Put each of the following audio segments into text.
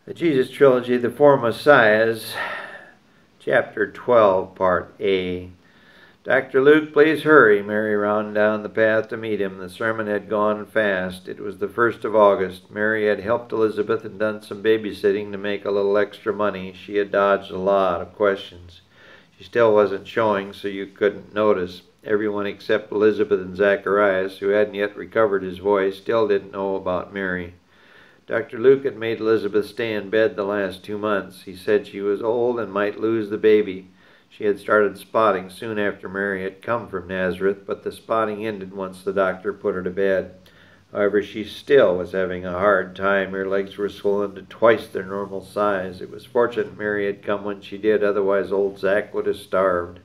The Jesus Trilogy, The Four Messiahs, Chapter 12, Part A. Dr. Luke, please hurry. Mary ran down the path to meet him. The sermon had gone fast. It was the 1st of August. Mary had helped Elizabeth and done some babysitting to make a little extra money. She had dodged a lot of questions. She still wasn't showing, so you couldn't notice. Everyone except Elizabeth and Zacharias, who hadn't yet recovered his voice, still didn't know about Mary. Dr. Luke had made Elizabeth stay in bed the last 2 months. He said she was old and might lose the baby. She had started spotting soon after Mary had come from Nazareth, but the spotting ended once the doctor put her to bed. However, she still was having a hard time. Her legs were swollen to twice their normal size. It was fortunate Mary had come when she did, otherwise old Zach would have starved.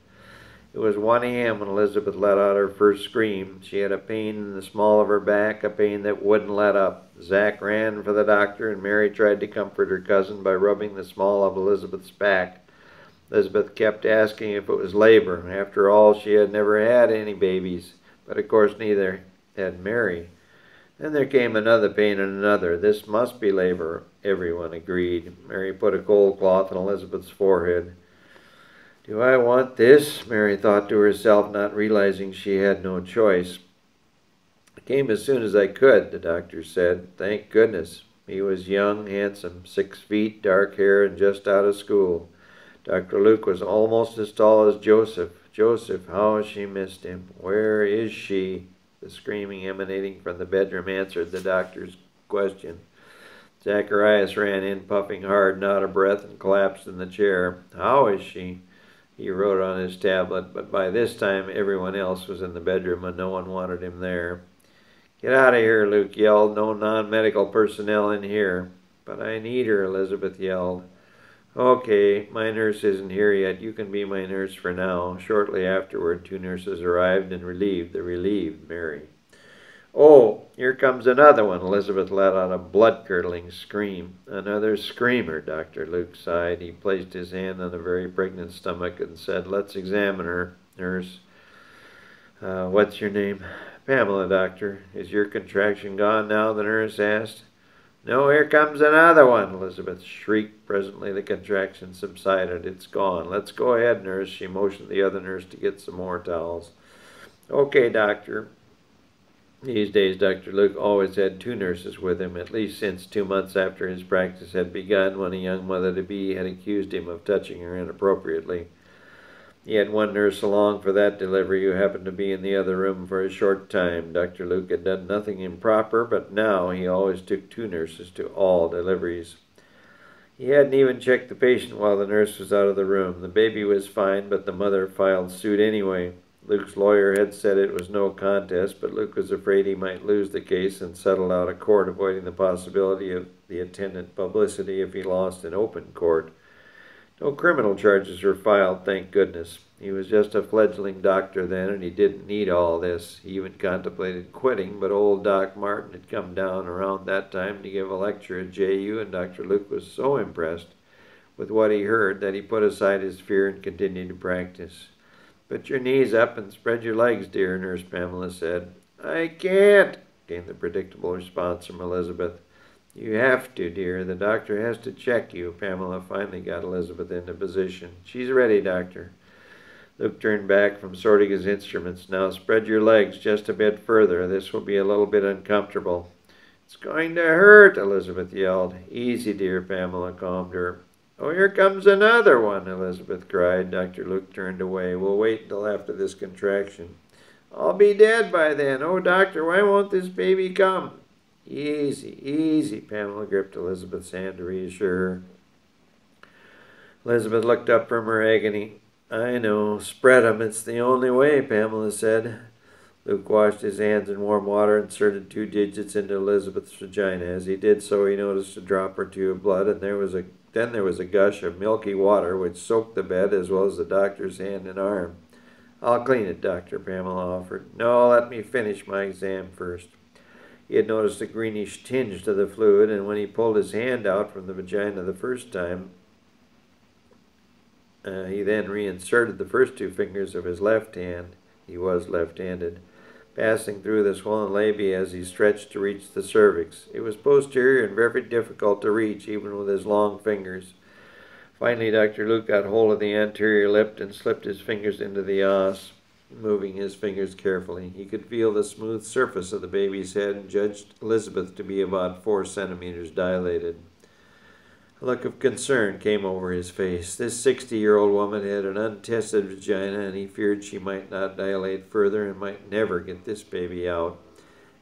It was 1 a.m. when Elizabeth let out her first scream. She had a pain in the small of her back, a pain that wouldn't let up. Zach ran for the doctor, and Mary tried to comfort her cousin by rubbing the small of Elizabeth's back. Elizabeth kept asking if it was labor. After all, she had never had any babies, but of course neither had Mary. Then there came another pain and another. This must be labor, everyone agreed. Mary put a cold cloth on Elizabeth's forehead. "Do I want this?" Mary thought to herself, not realizing she had no choice. "I came as soon as I could," the doctor said. Thank goodness. He was young, handsome, 6 feet, dark hair, and just out of school. Dr. Luke was almost as tall as Joseph. Joseph, how she missed him. Where is she? The screaming emanating from the bedroom answered the doctor's question. Zacharias ran in, puffing hard and out of breath, and collapsed in the chair. How is she? He wrote on his tablet, but by this time everyone else was in the bedroom and no one wanted him there. "Get out of here," Luke yelled. "No non-medical personnel in here." "But I need her," Elizabeth yelled. "Okay, my nurse isn't here yet. You can be my nurse for now." Shortly afterward, 2 nurses arrived and relieved the relieved Mary. "Oh, here comes another one." Elizabeth let out a blood-curdling scream. "Another screamer," Dr. Luke sighed. He placed his hand on a very pregnant stomach and said, "Let's examine her, nurse. What's your name?" "Pamela, doctor." "Is your contraction gone now?" the nurse asked. "No, here comes another one," Elizabeth shrieked. Presently the contraction subsided. "It's gone. Let's go ahead, nurse." She motioned the other nurse to get some more towels. "Okay, doctor." These days, Dr. Luke always had 2 nurses with him, at least since 2 months after his practice had begun, when a young mother-to-be had accused him of touching her inappropriately. He had 1 nurse along for that delivery who happened to be in the other room for a short time. Dr. Luke had done nothing improper, but now he always took 2 nurses to all deliveries. He hadn't even checked the patient while the nurse was out of the room. The baby was fine, but the mother filed suit anyway. Luke's lawyer had said it was no contest, but Luke was afraid he might lose the case and settled out of court, avoiding the possibility of the attendant publicity if he lost in open court. No criminal charges were filed, thank goodness. He was just a fledgling doctor then, and he didn't need all this. He even contemplated quitting, but old Doc Martin had come down around that time to give a lecture at JU, and Dr. Luke was so impressed with what he heard that he put aside his fear and continued to practice. "Put your knees up and spread your legs, dear," Nurse Pamela said. "I can't," came the predictable response from Elizabeth. "You have to, dear. The doctor has to check you." Pamela finally got Elizabeth into position. "She's ready, doctor." Luke turned back from sorting his instruments. "Now spread your legs just a bit further. This will be a little bit uncomfortable." "It's going to hurt," Elizabeth yelled. "Easy, dear," Pamela calmed her. "Oh, here comes another one," Elizabeth cried. Dr. Luke turned away. "We'll wait until after this contraction." "I'll be dead by then. Oh, doctor, why won't this baby come?" "Easy, easy." Pamela gripped Elizabeth's hand to reassure her. Elizabeth looked up from her agony. "I know. Spread 'em. It's the only way," Pamela said. Luke washed his hands in warm water and inserted 2 digits into Elizabeth's vagina. As he did so, he noticed a drop or 2 of blood, and then there was a gush of milky water which soaked the bed as well as the doctor's hand and arm. "I'll clean it, doctor," Pamela offered. "No, let me finish my exam first." He had noticed a greenish tinge to the fluid, and when he pulled his hand out from the vagina the first time, he then reinserted the first 2 fingers of his left hand. He was left-handed. passing through the swollen labia as he stretched to reach the cervix. It was posterior and very difficult to reach, even with his long fingers. Finally, Dr. Luke got hold of the anterior lip and slipped his fingers into the os, moving his fingers carefully. He could feel the smooth surface of the baby's head and judged Elizabeth to be about 4 centimeters dilated. A look of concern came over his face. This 60-year-old woman had an untested vagina, and he feared she might not dilate further and might never get this baby out.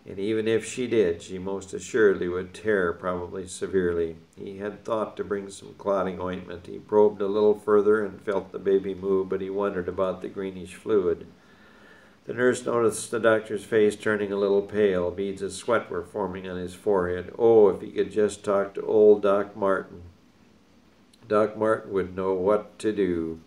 And even if she did, she most assuredly would tear, probably severely. He had thought to bring some clotting ointment. He probed a little further and felt the baby move, but he wondered about the greenish fluid. The nurse noticed the doctor's face turning a little pale. Beads of sweat were forming on his forehead. Oh, if he could just talk to old Doc Martin. Doc Martin would know what to do.